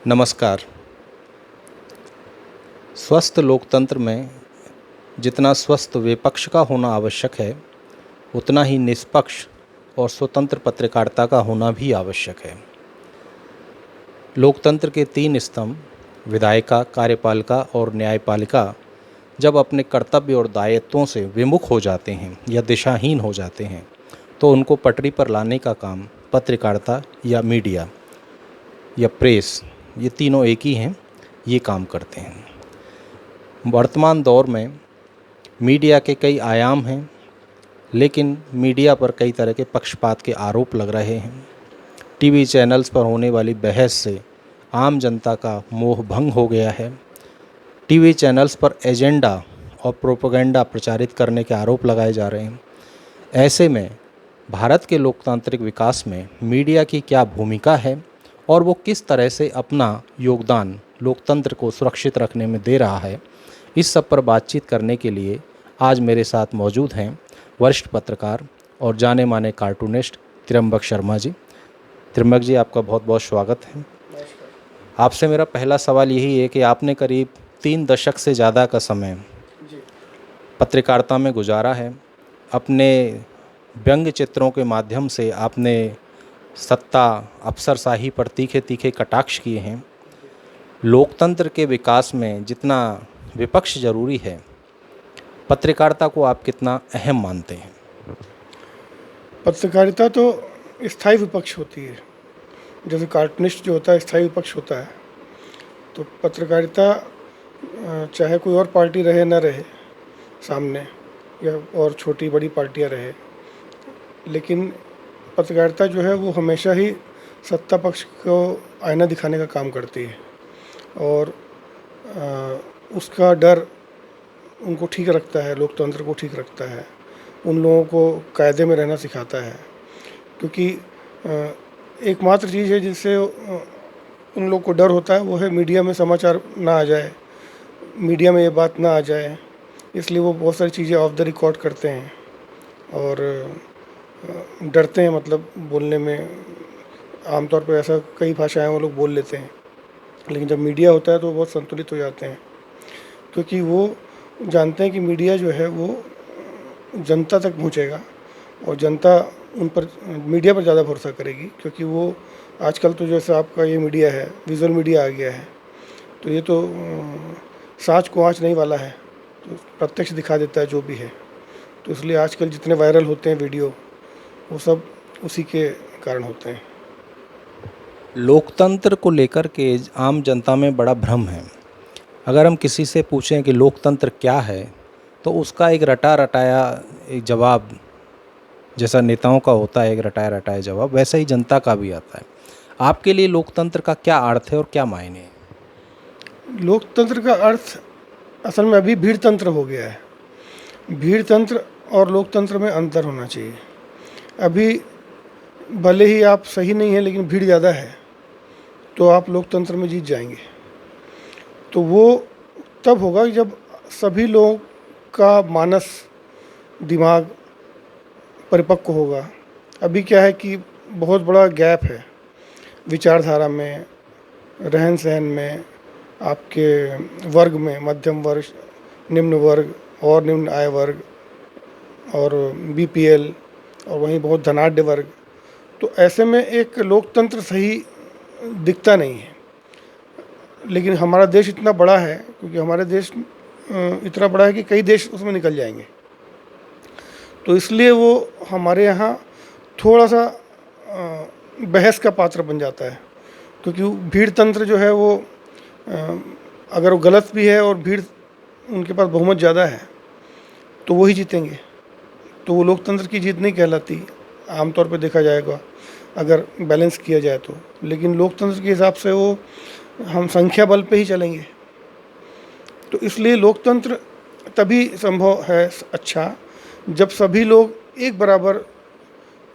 नमस्कार। स्वस्थ लोकतंत्र में जितना स्वस्थ विपक्ष का होना आवश्यक है, उतना ही निष्पक्ष और स्वतंत्र पत्रकारिता का होना भी आवश्यक है। लोकतंत्र के 3 स्तंभ विधायिका, कार्यपालिका और न्यायपालिका जब अपने कर्तव्य और दायित्वों से विमुख हो जाते हैं या दिशाहीन हो जाते हैं, तो उनको पटरी पर लाने का काम पत्रकारिता या मीडिया या प्रेस, ये तीनों एक ही हैं, ये काम करते हैं। वर्तमान दौर में मीडिया के कई आयाम हैं, लेकिन मीडिया पर कई तरह के पक्षपात के आरोप लग रहे हैं। टीवी चैनल्स पर होने वाली बहस से आम जनता का मोह भंग हो गया है। टीवी चैनल्स पर एजेंडा और प्रोपेगेंडा प्रचारित करने के आरोप लगाए जा रहे हैं। ऐसे में भारत के लोकतांत्रिक विकास में मीडिया की क्या भूमिका है और वो किस तरह से अपना योगदान लोकतंत्र को सुरक्षित रखने में दे रहा है, इस सब पर बातचीत करने के लिए आज मेरे साथ मौजूद हैं वरिष्ठ पत्रकार और जाने माने कार्टूनिस्ट त्र्यंबक शर्मा जी। त्र्यंबक जी, आपका बहुत बहुत स्वागत है। आपसे मेरा पहला सवाल यही है कि आपने करीब 3 दशक से ज़्यादा का समय पत्रकारिता में गुजारा है। अपने व्यंग्य चित्रों के माध्यम से आपने सत्ता अफसरशाही पर तीखे तीखे कटाक्ष किए हैं। लोकतंत्र के विकास में जितना विपक्ष जरूरी है, पत्रकारिता को आप कितना अहम मानते हैं? पत्रकारिता तो स्थायी विपक्ष होती है। जैसे कार्टूनिस्ट जो होता है स्थायी विपक्ष होता है, तो पत्रकारिता चाहे कोई और पार्टी रहे ना रहे सामने, या और छोटी बड़ी पार्टियां रहे, लेकिन पत्रकारिता जो है वो हमेशा ही सत्ता पक्ष को आईना दिखाने का काम करती है और उसका डर उनको ठीक रखता है, लोकतंत्र को ठीक रखता है, उन लोगों को कायदे में रहना सिखाता है। क्योंकि एकमात्र चीज़ है जिससे उन लोग को डर होता है, वो है मीडिया में समाचार ना आ जाए, मीडिया में ये बात ना आ जाए, इसलिए वो बहुत सारी चीज़ें ऑफ द रिकॉर्ड करते हैं और डरते हैं, मतलब बोलने में। आमतौर पर ऐसा कई भाषाएं वो लोग बोल लेते हैं, लेकिन जब मीडिया होता है तो बहुत संतुलित हो जाते हैं, क्योंकि वो जानते हैं कि मीडिया जो है वो जनता तक पहुंचेगा और जनता उन पर, मीडिया पर ज़्यादा भरोसा करेगी। क्योंकि वो आजकल तो जैसे आपका ये मीडिया है, विजुअल मीडिया आ गया है, तो ये तो साँच को आँच नहीं वाला है, तो प्रत्यक्ष दिखा देता है जो भी है। तो इसलिए आजकल जितने वायरल होते हैं वीडियो, वो सब उसी के कारण होते हैं। लोकतंत्र को लेकर के आम जनता में बड़ा भ्रम है। अगर हम किसी से पूछें कि लोकतंत्र क्या है, तो उसका एक रटा रटाया एक जवाब, जैसा नेताओं का होता है एक रटाया रटाया जवाब, वैसा ही जनता का भी आता है। आपके लिए लोकतंत्र का क्या अर्थ है और क्या मायने हैं? लोकतंत्र का अर्थ असल में अभी भीड़ तंत्र हो गया है। भीड़ तंत्र और लोकतंत्र में अंतर होना चाहिए। अभी भले ही आप सही नहीं है, लेकिन भीड़ ज़्यादा है, तो आप लोकतंत्र में जीत जाएंगे। तो वो तब होगा जब सभी लोगों का मानस दिमाग परिपक्व होगा। अभी क्या है कि बहुत बड़ा गैप है विचारधारा में, रहन सहन में, आपके वर्ग में, मध्यम वर्ग, निम्न वर्ग और निम्न आय वर्ग और बीपीएल, और वहीं बहुत धनाढ्य वर्ग। तो ऐसे में एक लोकतंत्र सही दिखता नहीं है। लेकिन हमारा देश इतना बड़ा है, क्योंकि हमारे देश इतना बड़ा है कि कई देश उसमें निकल जाएंगे, तो इसलिए वो हमारे यहाँ थोड़ा सा बहस का पात्र बन जाता है। क्योंकि भीड़ तंत्र जो है वो अगर वो गलत भी है और भीड़ उनके पास बहुमत ज़्यादा है, तो वही जीतेंगे। तो वो लोकतंत्र की जीत नहीं कहलाती आमतौर पे देखा जाएगा, अगर बैलेंस किया जाए तो। लेकिन लोकतंत्र के हिसाब से वो हम संख्या बल पे ही चलेंगे। तो इसलिए लोकतंत्र तभी संभव है अच्छा, जब सभी लोग एक बराबर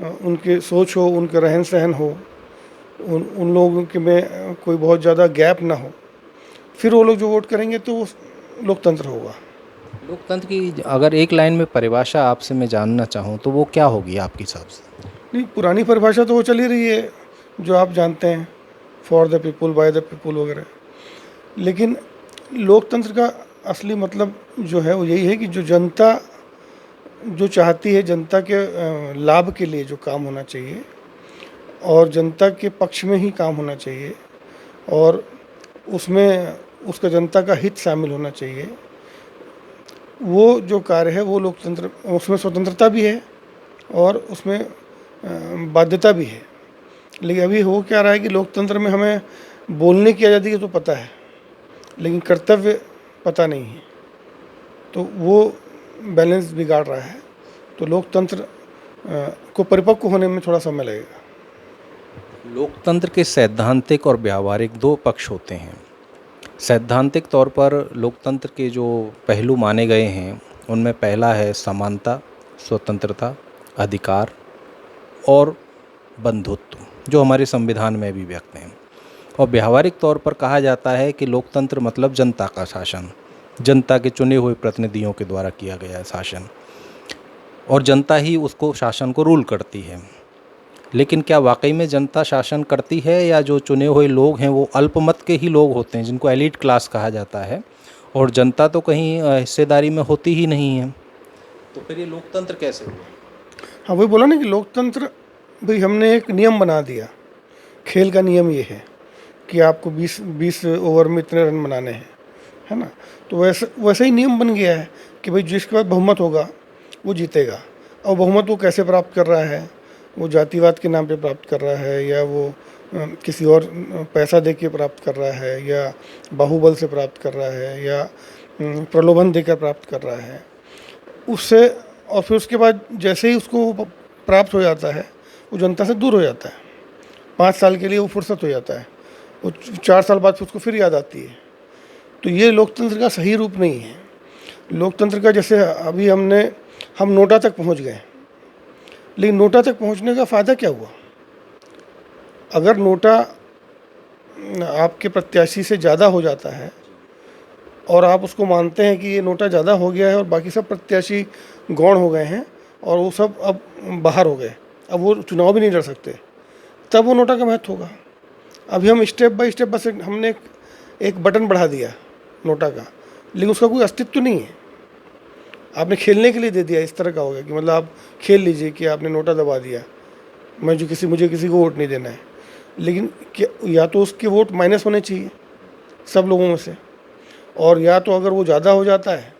उनके सोच हो, उनके रहन सहन हो, उन लोगों के में कोई बहुत ज़्यादा गैप ना हो, फिर वो लोग जो वोट करेंगे तो वो लोकतंत्र होगा। लोकतंत्र की अगर एक लाइन में परिभाषा आपसे मैं जानना चाहूँ, तो वो क्या होगी आपके हिसाब से? नहीं, पुरानी परिभाषा तो वो चली रही है जो आप जानते हैं, for the people by the people वगैरह। लेकिन लोकतंत्र का असली मतलब जो है वो यही है कि जो जनता जो चाहती है, जनता के लाभ के लिए जो काम होना चाहिए और जनता के पक्ष में ही काम होना चाहिए और उसमें उसका जनता का हित शामिल होना चाहिए, वो जो कार्य है वो लोकतंत्र, उसमें स्वतंत्रता भी है और उसमें बाध्यता भी है। लेकिन अभी हो क्या रहा है कि लोकतंत्र में हमें बोलने की आज़ादी तो पता है लेकिन कर्तव्य पता नहीं है, तो वो बैलेंस बिगाड़ रहा है। तो लोकतंत्र को परिपक्व होने में थोड़ा समय लगेगा। लोकतंत्र के सैद्धांतिक और व्यावहारिक दो पक्ष होते हैं। सैद्धांतिक तौर पर लोकतंत्र के जो पहलू माने गए हैं उनमें पहला है समानता, स्वतंत्रता, अधिकार और बंधुत्व, जो हमारे संविधान में भी व्यक्त हैं। और व्यावहारिक तौर पर कहा जाता है कि लोकतंत्र मतलब जनता का शासन, जनता के चुने हुए प्रतिनिधियों के द्वारा किया गया शासन, और जनता ही उसको शासन को रूल करती है। लेकिन क्या वाकई में जनता शासन करती है, या जो चुने हुए लोग हैं वो अल्पमत के ही लोग होते हैं जिनको एलीट क्लास कहा जाता है, और जनता तो कहीं हिस्सेदारी में होती ही नहीं है? तो फिर ये लोकतंत्र कैसे हुआ? हाँ, वही बोला ना कि लोकतंत्र, भाई हमने एक नियम बना दिया, खेल का नियम ये है कि आपको 20 ओवर में इतने रन बनाने हैं, है ना। तो वैसे ही नियम बन गया है कि भाई जिसके पास बहुमत होगा वो जीतेगा। और बहुमत वो कैसे प्राप्त कर रहा है, वो जातिवाद के नाम पे प्राप्त कर रहा है, या वो किसी और पैसा दे के प्राप्त कर रहा है, या बाहुबल से प्राप्त कर रहा है, या प्रलोभन देकर प्राप्त कर रहा है उससे। और फिर उसके बाद जैसे ही उसको प्राप्त हो जाता है वो जनता से दूर हो जाता है। 5 साल के लिए वो फुर्सत हो जाता है, वो 4 साल बाद फिर उसको फिर याद आती है। तो ये लोकतंत्र का सही रूप नहीं है। लोकतंत्र का जैसे अभी हम नोटा तक पहुंच गए, लेकिन नोटा तक पहुंचने का फ़ायदा क्या हुआ? अगर नोटा आपके प्रत्याशी से ज़्यादा हो जाता है और आप उसको मानते हैं कि ये नोटा ज़्यादा हो गया है और बाकी सब प्रत्याशी गौण हो गए हैं और वो सब अब बाहर हो गए, अब वो चुनाव भी नहीं लड़ सकते, तब वो नोटा का महत्व होगा। अभी हम स्टेप बाय स्टेप बस हमने एक बटन बढ़ा दिया नोटा का, लेकिन उसका कोई अस्तित्व नहीं है। आपने खेलने के लिए दे दिया, इस तरह का हो गया कि मतलब आप खेल लीजिए कि आपने नोटा दबा दिया, मुझे किसी को वोट नहीं देना है। लेकिन या तो उसके वोट माइनस होने चाहिए सब लोगों में से, और या तो अगर वो ज़्यादा हो जाता है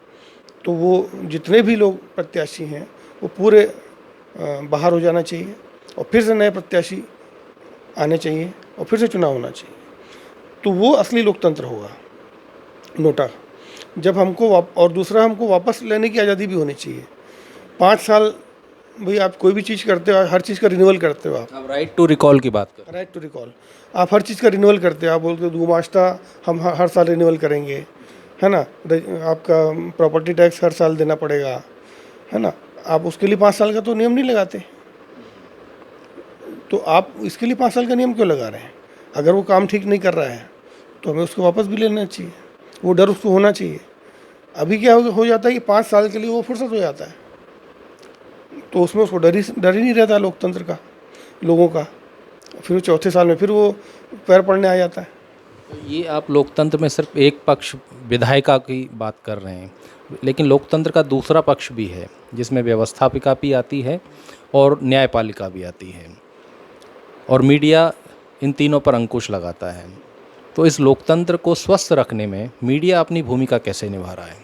तो वो जितने भी लोग प्रत्याशी हैं वो पूरे बाहर हो जाना चाहिए और फिर से नए प्रत्याशी आने चाहिए और फिर से चुनाव होना चाहिए। तो वो असली लोकतंत्र होगा नोटा। जब और दूसरा हमको वापस लेने की आज़ादी भी होनी चाहिए। 5 साल भाई आप कोई भी चीज़ करते हो, हर चीज़ का रिन्यूअल करते हो। आप राइट टू रिकॉल की बात कर, राइट टू रिकॉल, आप हर चीज़ का रिन्यूअल करते हो। आप बोलते हो गुमाश्ता हम हर साल रिन्यूअल करेंगे, है ना। आपका प्रॉपर्टी टैक्स हर साल देना पड़ेगा, है ना। आप उसके लिए 5 साल का तो नियम नहीं लगाते, तो आप इसके लिए 5 साल का नियम क्यों लगा रहे हैं? अगर वो काम ठीक नहीं कर रहा है तो हमें उसको वापस भी लेना चाहिए, वो डर उसको होना चाहिए। अभी क्या हो जाता है कि 5 साल के लिए वो फुर्सत हो जाता है, तो उसमें उसको डर ही नहीं रहता लोकतंत्र का, लोगों का। फिर चौथे साल में फिर वो पैर पड़ने आ जाता है। तो ये आप लोकतंत्र में सिर्फ एक पक्ष विधायिका की बात कर रहे हैं, लेकिन लोकतंत्र का दूसरा पक्ष भी है जिसमें व्यवस्थापिका भी आती है और न्यायपालिका भी आती है, और मीडिया इन तीनों पर अंकुश लगाता है। तो इस लोकतंत्र को स्वस्थ रखने में मीडिया अपनी भूमिका कैसे निभा रहा है?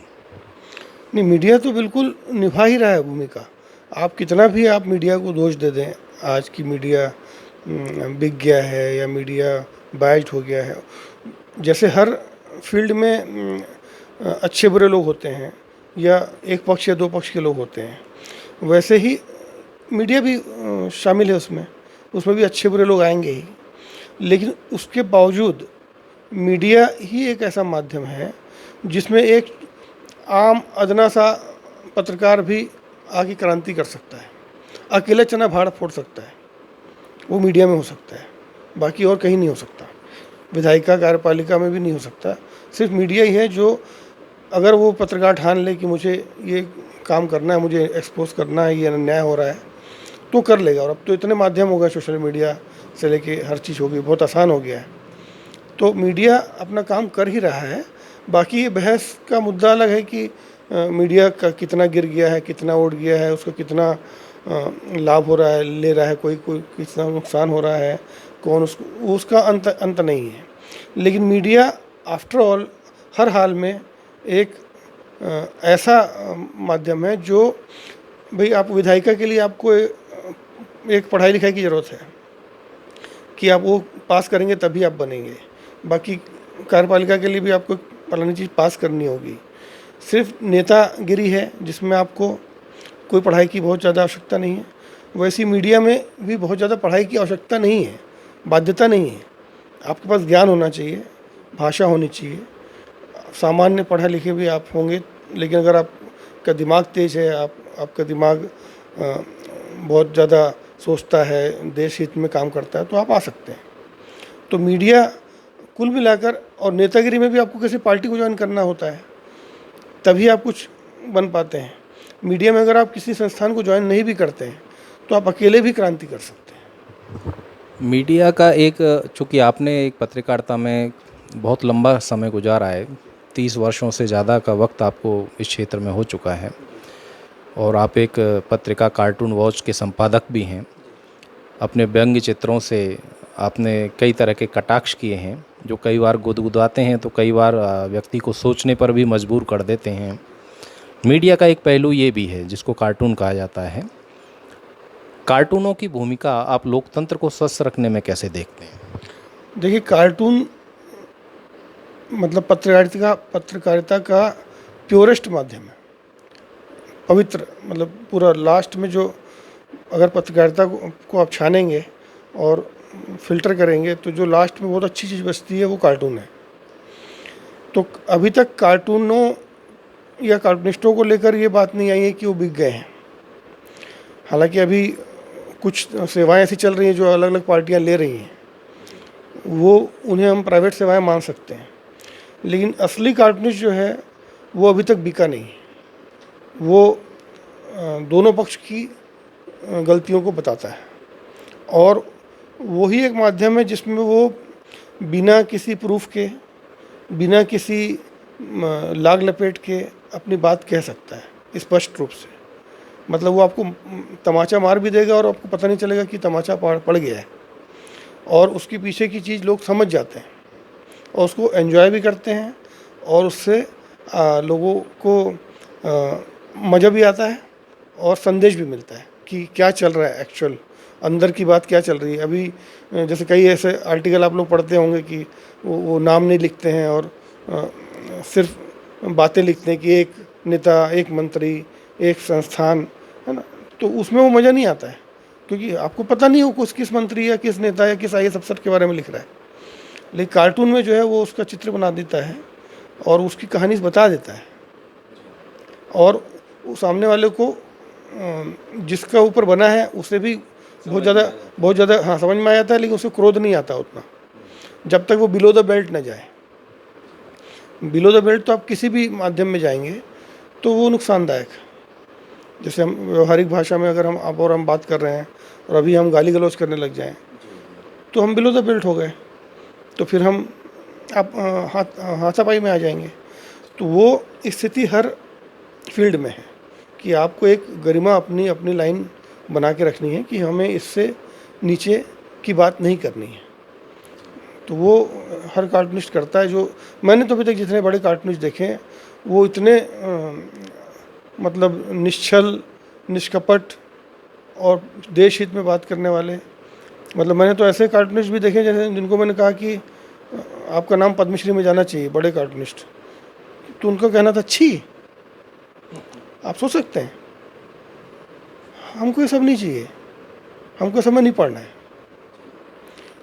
नहीं, मीडिया तो बिल्कुल निभा ही रहा है भूमिका। आप कितना भी आप मीडिया को दोष दे दें, आज की मीडिया बिक गया है या मीडिया बाइज्ड हो गया है, जैसे हर फील्ड में अच्छे बुरे लोग होते हैं या एक पक्ष या दो पक्ष के लोग होते हैं, वैसे ही मीडिया भी शामिल है उसमें भी अच्छे बुरे लोग आएंगे ही। लेकिन उसके बावजूद मीडिया ही एक ऐसा माध्यम है जिसमें एक आम अदना सा पत्रकार भी आगे क्रांति कर सकता है, अकेले चना भाड़ फोड़ सकता है, वो मीडिया में हो सकता है, बाकी और कहीं नहीं हो सकता। विधायिका कार्यपालिका में भी नहीं हो सकता। सिर्फ मीडिया ही है जो, अगर वो पत्रकार ठान ले कि मुझे ये काम करना है, मुझे एक्सपोज करना है, ये अन्याय हो रहा है, तो कर लेगा। और अब तो इतने माध्यम हो गए, सोशल मीडिया से लेके हर चीज़ हो गई, बहुत आसान हो गया है। तो मीडिया अपना काम कर ही रहा है। बाकी ये बहस का मुद्दा अलग है कि मीडिया का कितना गिर गया है, कितना उड़ गया है, उसको कितना लाभ हो रहा है, ले रहा है, कोई कोई कितना नुकसान हो रहा है, कौन उसका अंत नहीं है। लेकिन मीडिया आफ्टर ऑल हर हाल में एक ऐसा माध्यम है जो भाई आप विधायिका के लिए आपको एक पढ़ाई लिखाई की ज़रूरत है कि आप वो पास करेंगे तभी आप बनेंगे। बाकी कार्यपालिका के लिए भी आपको फलानी चीज़ पास करनी होगी। सिर्फ नेतागिरी है जिसमें आपको कोई पढ़ाई की बहुत ज़्यादा आवश्यकता नहीं है। वैसी मीडिया में भी बहुत ज़्यादा पढ़ाई की आवश्यकता नहीं है, बाध्यता नहीं है। आपके पास ज्ञान होना चाहिए, भाषा होनी चाहिए, सामान्य पढ़े लिखे भी आप होंगे, लेकिन अगर आपका दिमाग तेज़ है, आपका दिमाग बहुत ज़्यादा सोचता है, देश हित में काम करता है, तो आप आ सकते हैं। तो मीडिया कुल मिलाकर, और नेतागिरी में भी आपको किसी पार्टी को ज्वाइन करना होता है तभी आप कुछ बन पाते हैं। मीडिया में अगर आप किसी संस्थान को ज्वाइन नहीं भी करते हैं तो आप अकेले भी क्रांति कर सकते हैं। मीडिया का एक, चूँकि आपने एक पत्रकारिता में बहुत लंबा समय गुजारा है, 30 वर्षों से ज़्यादा का वक्त आपको इस क्षेत्र में हो चुका है, और आप एक पत्रिका कार्टून वॉच के संपादक भी हैं। अपने व्यंग्य चित्रों से आपने कई तरह के कटाक्ष किए हैं जो कई बार गुदगुदाते हैं तो कई बार व्यक्ति को सोचने पर भी मजबूर कर देते हैं। मीडिया का एक पहलू ये भी है जिसको कार्टून कहा जाता है। कार्टूनों की भूमिका आप लोकतंत्र को स्वस्थ रखने में कैसे देखते हैं? देखिए, कार्टून मतलब पत्रकारिता का प्योरेस्ट माध्यम है, पवित्र। मतलब पूरा लास्ट में जो अगर पत्रकारिता को आप छानेंगे और फिल्टर करेंगे तो जो लास्ट में बहुत अच्छी चीज़ बचती है वो कार्टून है। तो अभी तक कार्टूनों या कार्टूनिस्टों को लेकर ये बात नहीं आई है कि वो बिक गए हैं। हालांकि अभी कुछ सेवाएं ऐसी चल रही हैं जो अलग अलग पार्टियां ले रही हैं, वो उन्हें हम प्राइवेट सेवाएं मान सकते हैं, लेकिन असली कार्टूनिस्ट जो है वो अभी तक बिका नहीं। वो दोनों पक्ष की गलतियों को बताता है, और वही एक माध्यम है जिसमें वो बिना किसी प्रूफ के, बिना किसी लाग लपेट के अपनी बात कह सकता है स्पष्ट रूप से। मतलब वो आपको तमाचा मार भी देगा और आपको पता नहीं चलेगा कि तमाचा पड़ गया है, और उसके पीछे की चीज़ लोग समझ जाते हैं और उसको एंजॉय भी करते हैं, और उससे लोगों को मज़ा भी आता है और संदेश भी मिलता है कि क्या चल रहा है, एक्चुअल अंदर की बात क्या चल रही है। अभी जैसे कई ऐसे आर्टिकल आप लोग पढ़ते होंगे कि वो नाम नहीं लिखते हैं और सिर्फ बातें लिखते हैं कि एक नेता, एक मंत्री, एक संस्थान, है ना। तो उसमें वो मज़ा नहीं आता है, क्योंकि आपको पता नहीं हो किस मंत्री या किस नेता या किस IAS अफसर के बारे में लिख रहा है। लेकिन कार्टून में जो है वो उसका चित्र बना देता है और उसकी कहानी बता देता है, और सामने वाले को जिसका ऊपर बना है उसे भी बहुत ज़्यादा हाँ समझ में आ जाता है, लेकिन उसे क्रोध नहीं आता उतना, जब तक वो बिलो द बेल्ट ना जाए। बिलो द बेल्ट तो आप किसी भी माध्यम में जाएंगे तो वो नुकसानदायक है। जैसे हम व्यवहारिक भाषा में अगर हम बात कर रहे हैं और अभी हम गाली गलौज करने लग जाएं तो हम बिलो द बेल्ट हो गए, तो फिर हम आप हाथापाई में आ जाएंगे। तो वो स्थिति हर फील्ड में है कि आपको एक गरिमा अपनी लाइन बना के रखनी है कि हमें इससे नीचे की बात नहीं करनी है। तो वो हर कार्टूनिस्ट करता है। जो मैंने तो अभी तक जितने बड़े कार्टूनिस्ट देखे हैं वो इतने मतलब निश्चल, निष्कपट और देश हित में बात करने वाले। मतलब मैंने तो ऐसे कार्टूनिस्ट भी देखे जैसे जिनको मैंने कहा कि आपका नाम पद्मश्री में जाना चाहिए, बड़े कार्टूनिस्ट, तो उनका कहना था छी। आप सोच सकते हैं, हमको ये सब नहीं चाहिए, हमको समय नहीं पढ़ना है,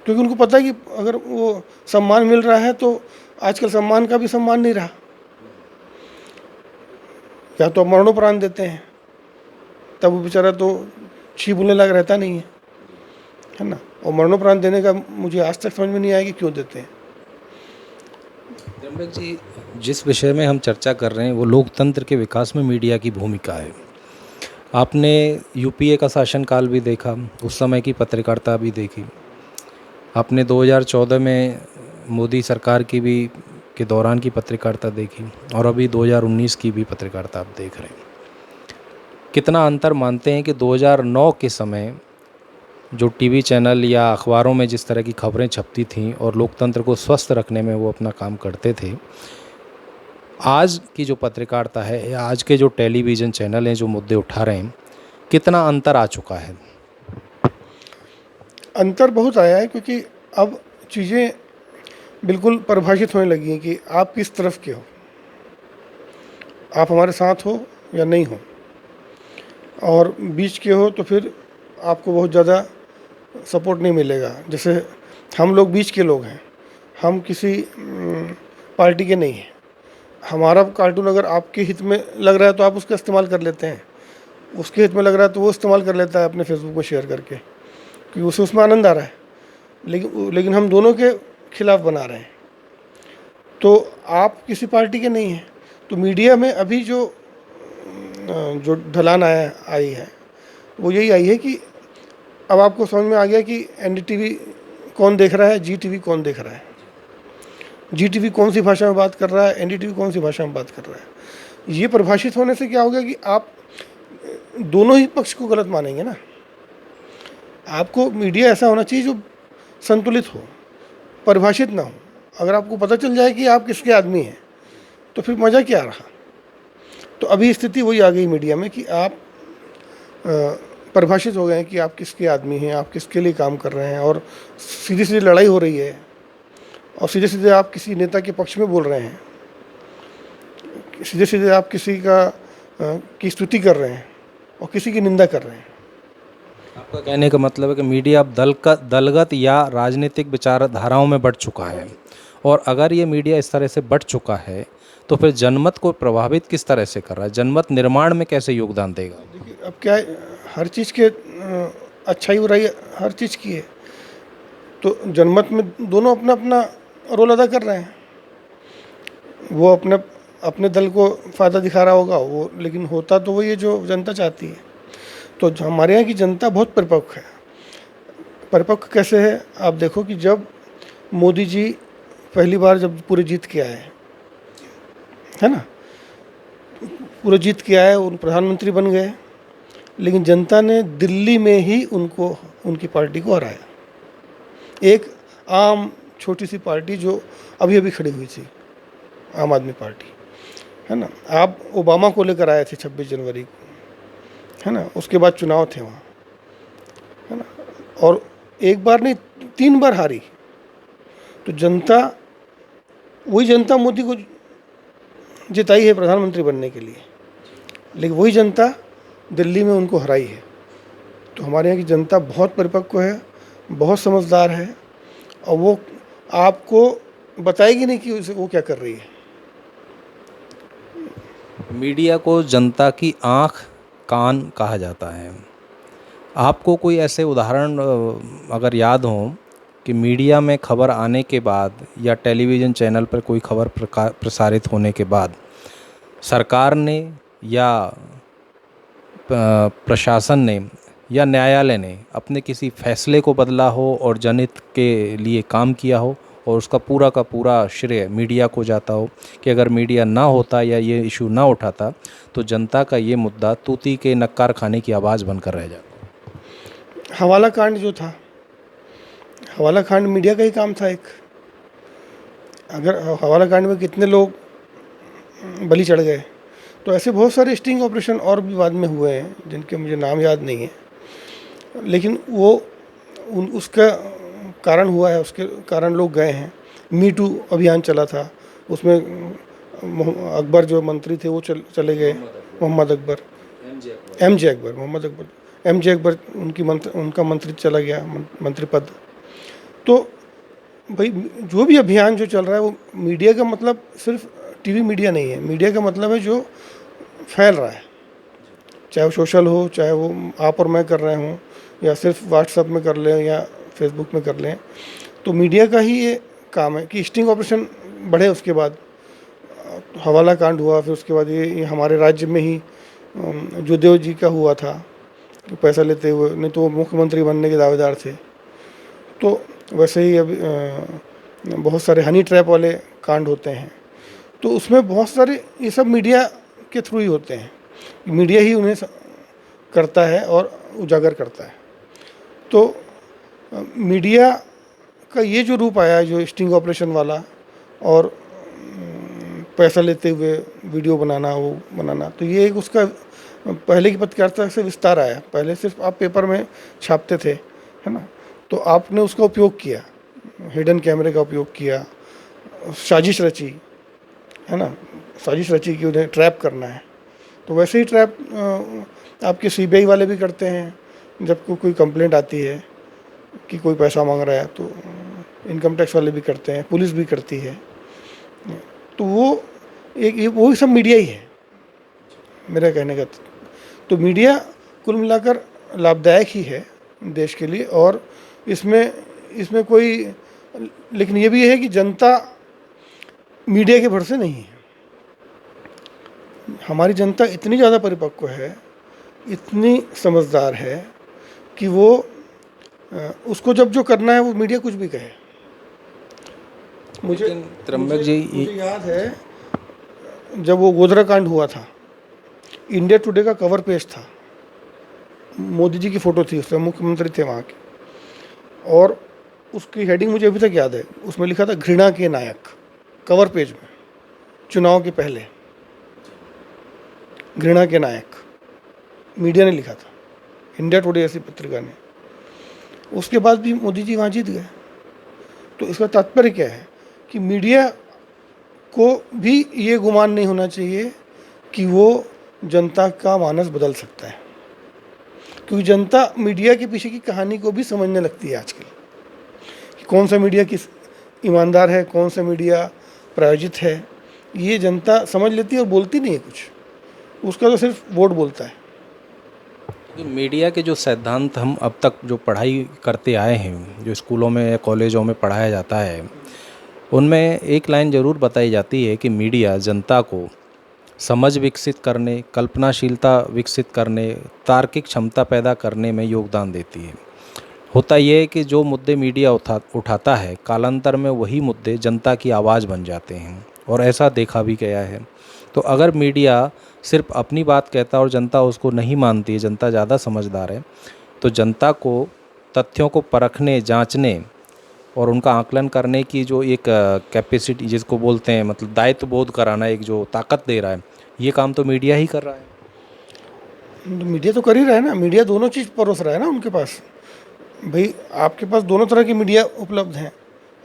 क्योंकि उनको पता है कि अगर वो सम्मान मिल रहा है तो आजकल सम्मान का भी सम्मान नहीं रहा। या तो मरणोपरांत देते हैं, तब वो बेचारा तो छी बोलने लगा रहता नहीं है ना। और मरणोपरांत देने का मुझे आज तक समझ में नहीं आया कि क्यों देते हैं। त्र्यंबक जी, जिस विषय में हम चर्चा कर रहे हैं वो लोकतंत्र के विकास में मीडिया की भूमिका है। आपने UPA का शासनकाल भी देखा, उस समय की पत्रकारिता भी देखी। आपने 2014 में मोदी सरकार की भी के दौरान की पत्रकारिता देखी और अभी 2019 की भी पत्रकारिता आप देख रहे हैं, कितना अंतर मानते हैं कि 2009 के समय जो टीवी चैनल या अखबारों में जिस तरह की खबरें छपती थीं और लोकतंत्र को स्वस्थ रखने में वो अपना काम करते थे, आज की जो पत्रकारिता है या आज के जो टेलीविज़न चैनल हैं जो मुद्दे उठा रहे हैं, कितना अंतर आ चुका है? अंतर बहुत आया है, क्योंकि अब चीज़ें बिल्कुल परिभाषित होने लगी हैं कि आप किस तरफ के हो, आप हमारे साथ हो या नहीं हो, और बीच के हो तो फिर आपको बहुत ज़्यादा सपोर्ट नहीं मिलेगा। जैसे हम लोग बीच के लोग हैं, हम किसी पार्टी के नहीं हैं। हमारा कार्टून अगर आपके हित में लग रहा है तो आप उसका इस्तेमाल कर लेते हैं, उसके हित में लग रहा है तो वो इस्तेमाल कर लेता है अपने फेसबुक पर शेयर करके, क्योंकि उसे उसमें आनंद आ रहा है। लेकिन हम दोनों के खिलाफ बना रहे हैं। तो आप किसी पार्टी के नहीं हैं। तो मीडिया में अभी जो ढलान आई है वो यही आई है कि अब आपको समझ में आ गया कि एनडीटीवी कौन देख रहा है, जी टीवी कौन देख रहा है, जी टीवी कौन सी भाषा में बात कर रहा है, एनडीटीवी कौन सी भाषा में बात कर रहा है। ये परिभाषित होने से क्या हो गया कि आप दोनों ही पक्ष को गलत मानेंगे ना। आपको मीडिया ऐसा होना चाहिए जो संतुलित हो, परिभाषित ना हो। अगर आपको पता चल जाए कि आप किसके आदमी हैं तो फिर मज़ा क्या रहा। तो अभी स्थिति वही आ गई मीडिया में कि आप परिभाषित हो गए हैं कि आप किसके आदमी हैं, आप किसके लिए काम कर रहे हैं, और सीधी सीधी लड़ाई हो रही है, और सीधे सीधे आप किसी नेता के पक्ष में बोल रहे हैं, सीधे सीधे आप किसी की स्तुति कर रहे हैं और किसी की निंदा कर रहे हैं। आपका कहने का मतलब है कि मीडिया अब दलगत या राजनीतिक विचारधाराओं में बढ़ चुका है, और अगर ये मीडिया इस तरह से बढ़ चुका है तो फिर जनमत को प्रभावित किस तरह से कर रहा है, जनमत निर्माण में कैसे योगदान देगा? देखिए, अब क्या है, हर चीज़ के अच्छाई बुराई हर चीज़ की है। तो जनमत में दोनों अपना अपना रोल अदा कर रहे हैं। वो अपने अपने दल को फ़ायदा दिखा रहा होगा वो, लेकिन होता तो वही है जो जनता चाहती है। तो हमारे यहाँ की जनता बहुत परिपक्व है। परिपक्व कैसे है, आप देखो कि जब मोदी जी पहली बार जब पूरे जीत के आए, है ना, पूरे जीत के आए, उन प्रधानमंत्री बन गए, लेकिन जनता ने दिल्ली में ही उनको, उनकी पार्टी को हराया। एक आम छोटी सी पार्टी जो अभी अभी खड़ी हुई थी, आम आदमी पार्टी, है ना। आप ओबामा को लेकर आए थे 26 जनवरी को, है ना, उसके बाद चुनाव थे वहाँ, है ना, और एक बार नहीं 3 बार हारी। तो जनता, वही जनता मोदी को जिताई है प्रधानमंत्री बनने के लिए, लेकिन वही जनता दिल्ली में उनको हराई है। तो हमारे यहाँ की जनता बहुत परिपक्व है, बहुत समझदार है, और वो आपको बताएगी नहीं कि वो क्या कर रही है। मीडिया को जनता की आँख कान कहा जाता है। आपको कोई ऐसे उदाहरण अगर याद हो कि मीडिया में खबर आने के बाद या टेलीविज़न चैनल पर कोई खबर प्रसारित होने के बाद सरकार ने या प्रशासन ने या न्यायालय ने अपने किसी फैसले को बदला हो और जनहित के लिए काम किया हो, और उसका पूरा का पूरा श्रेय मीडिया को जाता हो कि अगर मीडिया ना होता या ये इशू ना उठाता तो जनता का ये मुद्दा तूती के नक्कार खाने की आवाज़ बनकर रह जाता? हवाला कांड जो था, हवाला कांड मीडिया का ही काम था एक। अगर हवाला कांड में कितने लोग बलि चढ़ गए, तो ऐसे बहुत सारे स्टिंग ऑपरेशन और भी बाद में हुए हैं जिनके मुझे नाम याद नहीं है, लेकिन वो उसका कारण हुआ है, उसके कारण लोग गए हैं। मी टू अभियान चला था, उसमें अकबर जो मंत्री थे वो चले गए, मोहम्मद अकबर, एमजे अकबर, मोहम्मद अकबर, एमजे अकबर, उनका मंत्री चला गया, मंत्री पद। तो भाई जो भी अभियान जो चल रहा है वो मीडिया का मतलब सिर्फ टीवी मीडिया नहीं है। मीडिया का मतलब है जो फैल रहा है, चाहे वो सोशल हो, चाहे वो आप और मैं कर रहे हों, या सिर्फ व्हाट्सएप में कर लें या फेसबुक में कर लें। तो मीडिया का ही ये काम है कि स्टिंग ऑपरेशन बढ़े। उसके बाद हवाला कांड हुआ, फिर उसके बाद ये हमारे राज्य में ही जो देव जी का हुआ था, पैसा लेते हुए, नहीं तो वो मुख्यमंत्री बनने के दावेदार थे। तो वैसे ही अभी बहुत सारे हनी ट्रैप वाले कांड होते हैं, तो उसमें बहुत सारे ये सब मीडिया के थ्रू ही होते हैं, मीडिया ही उन्हें करता है और उजागर करता है। तो मीडिया का ये जो रूप आया है, जो स्टिंग ऑपरेशन वाला और पैसा लेते हुए वीडियो बनाना, वो बनाना, तो ये एक उसका पहले की पत्रकारिता से विस्तार आया। पहले सिर्फ आप पेपर में छापते थे, है ना, तो आपने उसका उपयोग किया, हिडन कैमरे का उपयोग किया, साजिश रची, है ना, साजिश रची कि उन्हें ट्रैप करना है। तो वैसे ही ट्रैप आपके सीबीआई वाले भी करते हैं। जब कोई कंप्लेंट आती है कि कोई पैसा मांग रहा है, तो इनकम टैक्स वाले भी करते हैं, पुलिस भी करती है। तो वो वो सब मीडिया ही है, मेरा कहने का। तो मीडिया कुल मिलाकर लाभदायक ही है देश के लिए, और इसमें कोई, लेकिन ये भी है कि जनता मीडिया के भरोसे नहीं है। हमारी जनता इतनी ज़्यादा परिपक्व है, इतनी समझदार है कि वो उसको जब जो करना है वो मीडिया कुछ भी कहे। मुझे त्र्यंबक जी, मुझे याद है जब वो गोधरा कांड हुआ था, इंडिया टुडे का कवर पेज था, मोदी जी की फ़ोटो थी, उसमें मुख्यमंत्री थे वहाँ के, और उसकी हेडिंग मुझे अभी तक याद है, उसमें लिखा था घृणा के नायक, कवर पेज में, चुनाव के पहले, घृणा के नायक मीडिया ने लिखा था, इंडिया टुडे ऐसी पत्रिका ने। उसके बाद भी मोदी जी वहाँ जीत गए। तो इसका तात्पर्य क्या है कि मीडिया को भी ये गुमान नहीं होना चाहिए कि वो जनता का मानस बदल सकता है, क्योंकि जनता मीडिया के पीछे की कहानी को भी समझने लगती है आजकल, कि कौन सा मीडिया किस ईमानदार है, कौन सा मीडिया प्रायोजित है, ये जनता समझ लेती है और बोलती नहीं है कुछ, उसका तो सिर्फ वोट बोलता है। मीडिया के जो सिद्धांत हम अब तक जो पढ़ाई करते आए हैं, जो स्कूलों में या कॉलेजों में पढ़ाया जाता है, उनमें एक लाइन ज़रूर बताई जाती है कि मीडिया जनता को समझ विकसित करने, कल्पनाशीलता विकसित करने, तार्किक क्षमता पैदा करने में योगदान देती है। होता यह है कि जो मुद्दे मीडिया उठाता है, कालांतर में वही मुद्दे जनता की आवाज़ बन जाते हैं, और ऐसा देखा भी गया है। तो अगर मीडिया सिर्फ अपनी बात कहता और जनता उसको नहीं मानती है, जनता ज़्यादा समझदार है, तो जनता को तथ्यों को परखने, जांचने और उनका आकलन करने की जो एक कैपेसिटी जिसको बोलते हैं, मतलब दायित्व बोध कराना, एक जो ताकत दे रहा है, ये काम तो मीडिया ही कर रहा है। मीडिया तो कर ही रहा है ना, मीडिया दोनों चीज़ परोस रहा है ना उनके पास। भाई आपके पास दोनों तरह की मीडिया उपलब्ध हैं।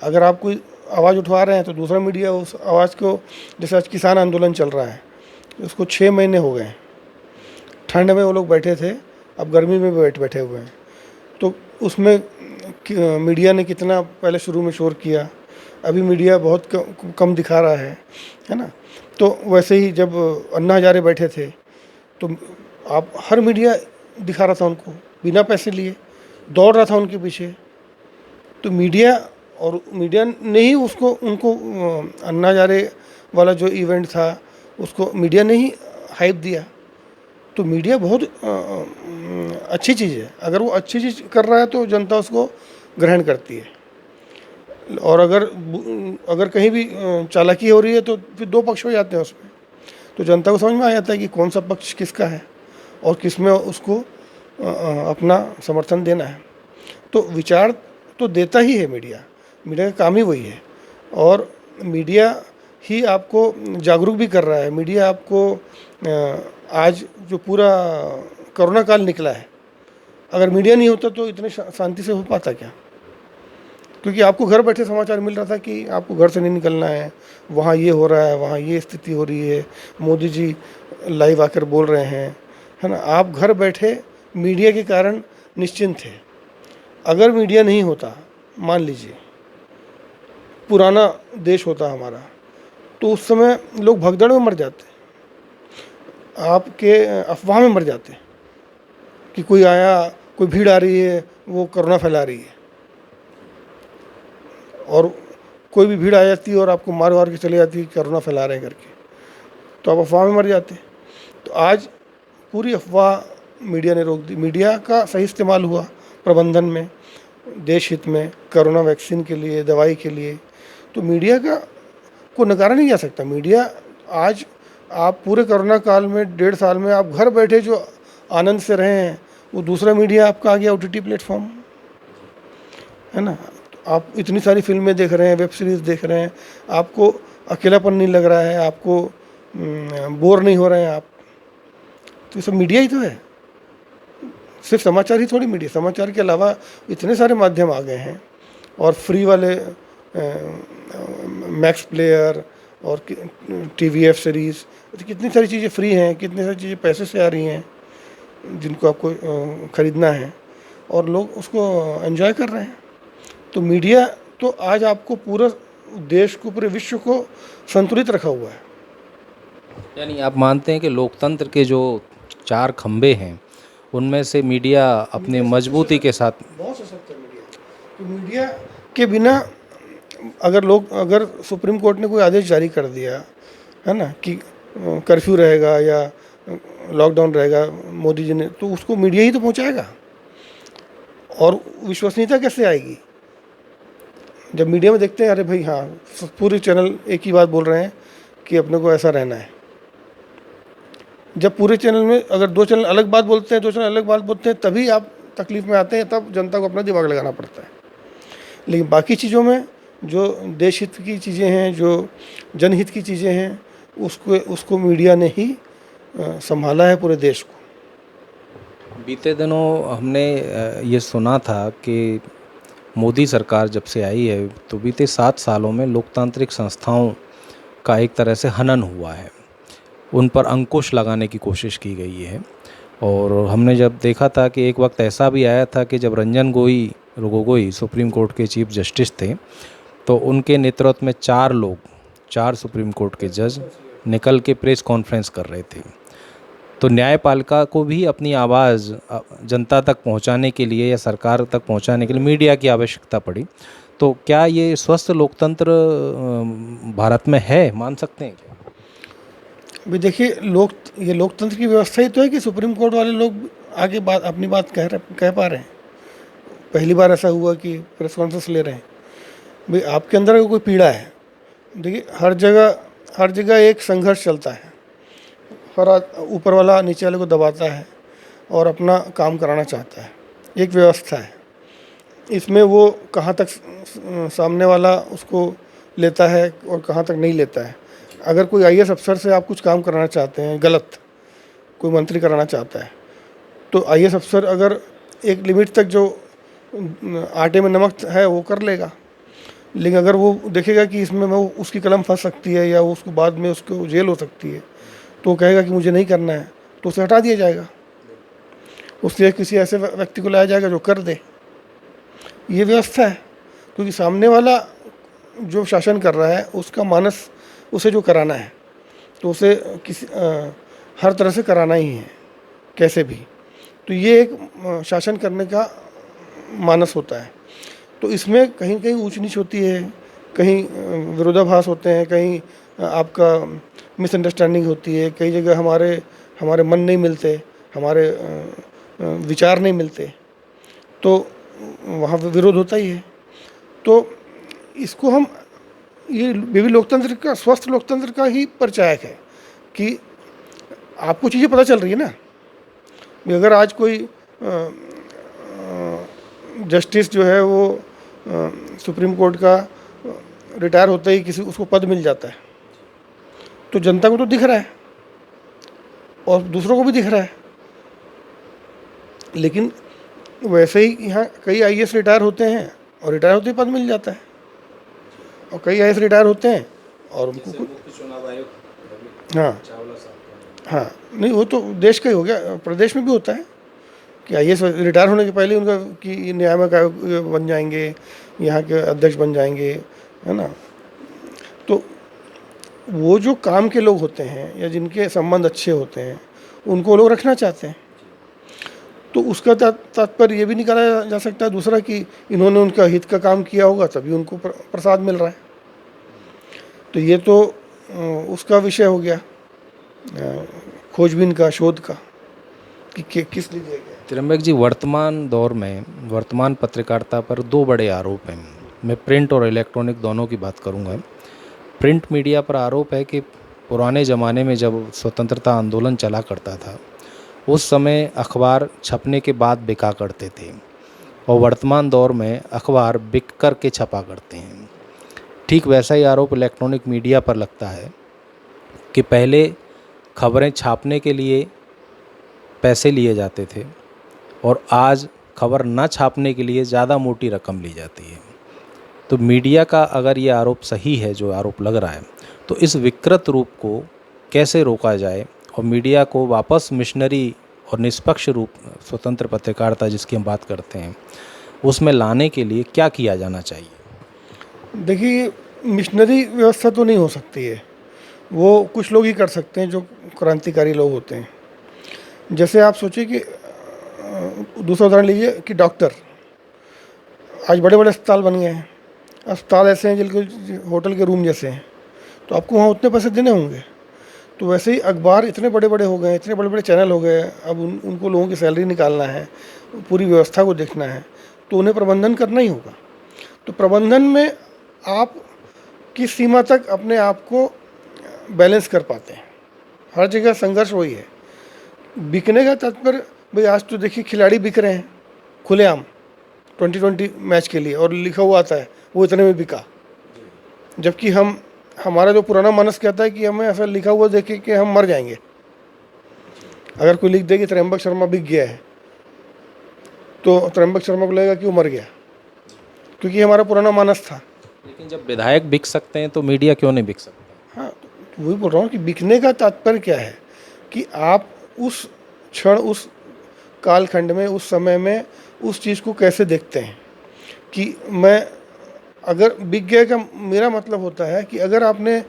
अगर आप कोई आवाज़ उठवा रहे हैं तो दूसरा मीडिया उस आवाज़ को, जैसे आज किसान आंदोलन चल रहा है, उसको 6 महीने हो गए, ठंड में वो लोग बैठे थे, अब गर्मी में भी बैठे हुए हैं। तो उसमें मीडिया ने कितना पहले शुरू में शोर किया, अभी मीडिया बहुत कम दिखा रहा है ना। तो वैसे ही जब अन्ना हजारे बैठे थे, तो आप हर मीडिया दिखा रहा था उनको, बिना पैसे लिए दौड़ रहा था उनके पीछे। तो मीडिया ने ही उसको, उनको अन्ना हजारे वाला जो इवेंट था उसको मीडिया ने ही हाइप दिया। तो मीडिया बहुत अच्छी चीज़ है, अगर वो अच्छी चीज़ कर रहा है तो जनता उसको ग्रहण करती है। और अगर कहीं भी चालाकी हो रही है तो फिर 2 पक्ष हो जाते हैं उसमें, तो जनता को समझ में आ जाता है कि कौन सा पक्ष किसका है और किसमें उसको अपना समर्थन देना है। तो विचार तो देता ही है मीडिया का काम ही वही है, और मीडिया ही आपको जागरूक भी कर रहा है। मीडिया आपको आज जो पूरा कोरोना काल निकला है, अगर मीडिया नहीं होता तो इतने शांति से हो पाता क्या? क्योंकि आपको घर बैठे समाचार मिल रहा था कि आपको घर से नहीं निकलना है, वहाँ ये हो रहा है, वहाँ ये स्थिति हो रही है, मोदी जी लाइव आकर बोल रहे हैं, है ना। आप घर बैठे मीडिया के कारण निश्चिंत थे। अगर मीडिया नहीं होता, मान लीजिए पुराना देश होता हमारा, तो उस समय लोग भगदड़ में मर जाते, आपके अफवाह में मर जाते कि कोई आया, कोई भीड़ आ रही है, वो कोरोना फैला रही है, और कोई भी भीड़ आ जाती है और आपको मार वार के चले जाती है कोरोना फैला रहे हैं करके, तो आप अफवाह में मर जाते। तो आज पूरी अफवाह मीडिया ने रोक दी। मीडिया का सही इस्तेमाल हुआ प्रबंधन में, देश हित में, कोरोना वैक्सीन के लिए, दवाई के लिए, तो मीडिया का को नकारा नहीं जा सकता। मीडिया आज आप पूरे कोरोना काल में 1.5 साल में आप घर बैठे जो आनंद से रहे हैं, वो दूसरा मीडिया आपका आ गया OTT प्लेटफॉर्म, है ना। तो आप इतनी सारी फिल्में देख रहे हैं, वेब सीरीज़ देख रहे हैं, आपको अकेलापन नहीं लग रहा है, आपको बोर नहीं हो रहे हैं आप। तो ये सब मीडिया ही तो है, सिर्फ समाचार ही थोड़ी मीडिया। समाचार के अलावा इतने सारे माध्यम आ गए हैं, और फ्री वाले मैक्स प्लेयर और TV वेब सीरीज़, कितनी सारी चीज़ें फ्री हैं, कितनी सारी चीज़ें पैसे से आ रही हैं जिनको आपको ख़रीदना है, और लोग उसको एंजॉय कर रहे हैं। तो मीडिया तो आज आपको पूरा देश को, पूरे विश्व को संतुलित रखा हुआ है। यानी आप मानते हैं कि लोकतंत्र के जो 4 खंभे हैं उनमें से मीडिया अपनी मजबूती के साथ, बहुत सशक्त है मीडिया। तो मीडिया के बिना अगर सुप्रीम कोर्ट ने कोई आदेश जारी कर दिया है ना कि कर्फ्यू रहेगा या लॉकडाउन रहेगा मोदी जी ने, तो उसको मीडिया ही तो पहुंचाएगा। और विश्वसनीयता कैसे आएगी जब मीडिया में देखते हैं अरे भाई हाँ पूरे चैनल एक ही बात बोल रहे हैं कि अपने को ऐसा रहना है। जब पूरे चैनल में अगर 2 चैनल अलग बात बोलते हैं, 2 चैनल अलग बात बोलते हैं, तभी आप तकलीफ में आते हैं, तब जनता को अपना दिमाग लगाना पड़ता है। लेकिन बाकी चीज़ों में जो देश हित की चीज़ें हैं, जो जनहित की चीज़ें हैं, उसको मीडिया ने ही संभाला है पूरे देश को। बीते दिनों हमने ये सुना था कि मोदी सरकार जब से आई है तो बीते 7 सालों में लोकतांत्रिक संस्थाओं का एक तरह से हनन हुआ है, उन पर अंकुश लगाने की कोशिश की गई है। और हमने जब देखा था कि एक वक्त ऐसा भी आया था कि जब रंजन गोगोई सुप्रीम कोर्ट के चीफ जस्टिस थे, तो उनके नेतृत्व में 4 सुप्रीम कोर्ट के जज निकल के प्रेस कॉन्फ्रेंस कर रहे थे। तो न्यायपालिका को भी अपनी आवाज़ जनता तक पहुंचाने के लिए या सरकार तक पहुंचाने के लिए मीडिया की आवश्यकता पड़ी। तो क्या ये स्वस्थ लोकतंत्र भारत में है, मान सकते हैं क्या? अभी देखिए ये लोकतंत्र की व्यवस्था ही तो है कि सुप्रीम कोर्ट वाले लोग आगे अपनी बात कह पा रहे हैं। पहली बार ऐसा हुआ कि प्रेस कॉन्फ्रेंस ले रहे हैं। भाई आपके अंदर अगर कोई पीड़ा है, देखिए हर जगह एक संघर्ष चलता है, ऊपर वाला नीचे वाले को दबाता है और अपना काम कराना चाहता है, एक व्यवस्था है। इसमें वो कहाँ तक सामने वाला उसको लेता है और कहाँ तक नहीं लेता है। अगर कोई IAS अफसर से आप कुछ काम कराना चाहते हैं, गलत कोई मंत्री कराना चाहता है, तो IAS अफसर अगर एक लिमिट तक जो आटे में नमक है वो कर लेगा। लेकिन अगर वो देखेगा कि इसमें वो उसकी कलम फंस सकती है या उसको बाद में उसको जेल हो सकती है, तो वो कहेगा कि मुझे नहीं करना है, तो उसे हटा दिया जाएगा। उससे किसी ऐसे व्यक्ति को लाया जाएगा जो कर दे। ये व्यवस्था है, क्योंकि सामने वाला जो शासन कर रहा है उसका मानस उसे जो कराना है, तो उसे हर तरह से कराना ही है, कैसे भी। तो ये एक शासन करने का मानस होता है। तो इसमें कहीं कहीं ऊंच नीच होती है, कहीं विरोधाभास होते हैं, कहीं आपका मिसअंडरस्टैंडिंग होती है, कई जगह हमारे मन नहीं मिलते, हमारे विचार नहीं मिलते, तो वहाँ विरोध होता ही है। तो इसको हम ये भी लोकतंत्र का, स्वस्थ लोकतंत्र का ही परिचायक है कि आपको चीज़ें पता चल रही है ना। अगर आज कोई जस्टिस जो है वो सुप्रीम कोर्ट का रिटायर होते ही किसी उसको पद मिल जाता है, तो जनता को तो दिख रहा है और दूसरों को भी दिख रहा है। लेकिन वैसे ही यहाँ कई IAS रिटायर होते हैं और रिटायर होते ही पद मिल जाता है, और कई IAS रिटायर होते हैं और उनको हाँ नहीं, वो तो देश का ही हो गया, प्रदेश में भी होता है कि IAS रिटायर होने के पहले उनका कि नियामक आयोग बन जाएंगे, यहाँ के अध्यक्ष बन जाएंगे, है ना। तो वो जो काम के लोग होते हैं या जिनके संबंध अच्छे होते हैं उनको लोग रखना चाहते हैं। तो उसका तात्पर्य ये भी निकाला जा सकता है दूसरा कि इन्होंने उनका हित का काम किया होगा तभी उनको प्रसाद मिल रहा है। तो ये तो उसका विषय हो गया खोजबीन का, शोध का कि किस लिए दिया गया। त्र्यंबक जी, वर्तमान दौर में वर्तमान पत्रकारिता पर 2 बड़े आरोप हैं। मैं प्रिंट और इलेक्ट्रॉनिक दोनों की बात करूंगा। प्रिंट मीडिया पर आरोप है कि पुराने ज़माने में जब स्वतंत्रता आंदोलन चला करता था, उस समय अखबार छपने के बाद बिका करते थे और वर्तमान दौर में अखबार बिक कर के छपा करते हैं। ठीक वैसा ही आरोप इलेक्ट्रॉनिक मीडिया पर लगता है कि पहले खबरें छापने के लिए पैसे लिए जाते थे और आज खबर न छापने के लिए ज़्यादा मोटी रकम ली जाती है। तो मीडिया का अगर ये आरोप सही है, जो आरोप लग रहा है, तो इस विकृत रूप को कैसे रोका जाए और मीडिया को वापस मिशनरी और निष्पक्ष रूप, स्वतंत्र पत्रकारिता जिसकी हम बात करते हैं, उसमें लाने के लिए क्या किया जाना चाहिए? देखिए, मिशनरी व्यवस्था तो नहीं हो सकती है, वो कुछ लोग ही कर सकते हैं जो क्रांतिकारी लोग होते हैं। जैसे आप सोचिए कि दूसरा उदाहरण लीजिए कि डॉक्टर, आज बड़े बड़े अस्पताल बन गए हैं, अस्पताल ऐसे हैं जिनके होटल के रूम जैसे हैं, तो आपको वहाँ उतने पैसे देने होंगे। तो वैसे ही अखबार इतने बड़े बड़े हो गए, इतने बड़े बड़े चैनल हो गए, अब उनको लोगों की सैलरी निकालना है, पूरी व्यवस्था को देखना है, तो उन्हें प्रबंधन करना ही होगा। तो प्रबंधन में आप किस सीमा तक अपने आप को बैलेंस कर पाते हैं, हर जगह संघर्ष वही है। बिकने का तात्पर्य, भाई आज तो देखिए खिलाड़ी बिक रहे हैं खुलेआम 2020 मैच के लिए, और लिखा हुआ आता है वो इतने में बिका, जबकि हमारा जो पुराना मानस कहता है कि हमें ऐसा लिखा हुआ देखे कि हम मर जाएंगे। अगर कोई लिख दे कि त्र्यंबक शर्मा बिक गया है, तो त्र्यंबक शर्मा को लगेगा कि वो मर गया, क्योंकि हमारा पुराना मानस था। लेकिन जब विधायक बिक सकते हैं तो मीडिया क्यों नहीं बिक सकता? हाँ, तो वही बोल रहा हूँ कि बिकने का तात्पर्य क्या है कि आप उस क्षण, उस कालखंड में, उस समय में उस चीज़ को कैसे देखते हैं। कि मैं अगर बिक गया का मेरा मतलब होता है कि अगर आपने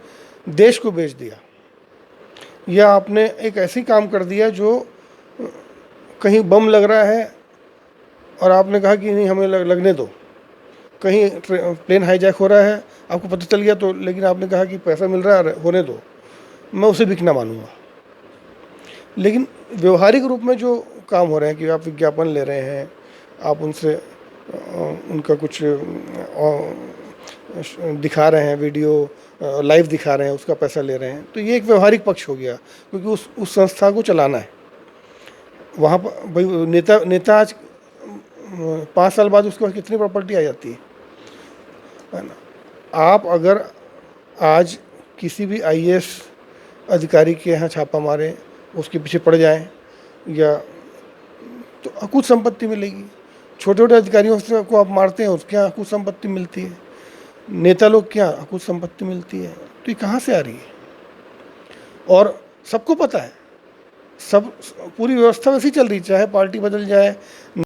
देश को बेच दिया, या आपने एक ऐसी काम कर दिया जो कहीं बम लग रहा है और आपने कहा कि नहीं हमें लगने दो, कहीं प्लेन हाईजैक हो रहा है, आपको पता चल गया, तो लेकिन आपने कहा कि पैसा मिल रहा है होने दो, मैं उसे बिकना मानूंगा। लेकिन व्यवहारिक रूप में जो काम हो रहे हैं कि आप विज्ञापन ले रहे हैं, आप उनसे उनका कुछ दिखा रहे हैं, वीडियो लाइव दिखा रहे हैं, उसका पैसा ले रहे हैं, तो ये एक व्यवहारिक पक्ष हो गया, क्योंकि उस संस्था को चलाना है। वहाँ पर भाई नेता आज 5 साल बाद उसके पास कितनी प्रॉपर्टी आ जाती है ना। आप अगर आज किसी भी IAS अधिकारी के यहाँ छापा मारें, उसके पीछे पड़ जाएं, या तो अकुत संपत्ति मिलेगी। छोटे छोटे अधिकारियों से को आप मारते हैं, उसके यहाँ अकुत संपत्ति मिलती है। नेता लोग क्या अकुत संपत्ति मिलती है, तो ये कहाँ से आ रही है? और सबको पता है, सब पूरी व्यवस्था वैसी चल रही, चाहे पार्टी बदल जाए,